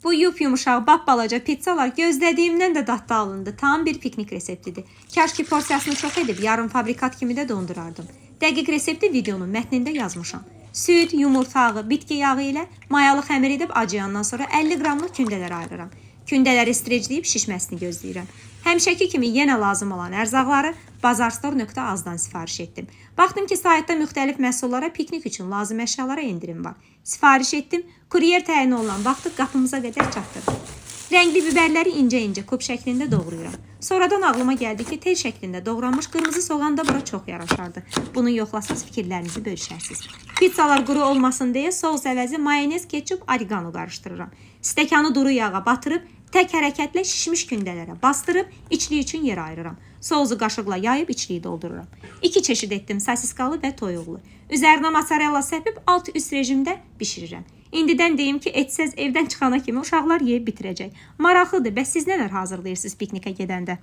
Bu yumuşaq, balaca pizzalar gözlədiyimdən də dadlı alındı. Tam bir piknik reseptidir. Kaş ki porsiyasını çox edib yarım fabrikat kimi də dondurardım. Dəqiq resepti videonun mətnində yazmışam. Süd, yumurta ağı, bitki yağı ilə mayalı xəmir edib acıyandan sonra 50 qramlıq kündələr ayırıram. Kündələri strecləyib şişməsini gözləyirəm. Həmişəki kimi yenə lazım olan ərzaqları bazarstor.az-dan sifariş etdim. Baxdım ki, saytda müxtəlif məhsullara piknik üçün lazım əşyalara indirim var. Sifariş etdim, kuryer təyin olunan vaxtı qapımıza qədər çatdırdım. Rəngli biberləri incə-incə kub şəklində doğrayıram. Sonradan ağlıma gəldi ki, tel şəklində doğranmış qırmızı soğan da bura çox yaraşardı. Bunu yoxlasaz fikirlərinizi bölüşərsiniz. Pizzalar quru olmasın deyə sos əvəzi mayonez, ketçup, oregano qarışdırıram. Stəkanı duru yağa batırıb, tək hərəkətlə şişmiş kündələrə bastırıb, içliyi üçün yer ayırıram. Soğuzu qaşıqla yayıb içliyi doldururam. 2 çeşid etdim, sasiskalı və toyuqlu. Üzərinə mozzarella səpib alt-üst rejimdə bişirirəm. İndidən deyim ki, etsəz evdən çıxana kimi uşaqlar yeyib bitirəcək. Maraqlıdır, bəs siz nələr hazırlayırsınız piknikə gedəndə?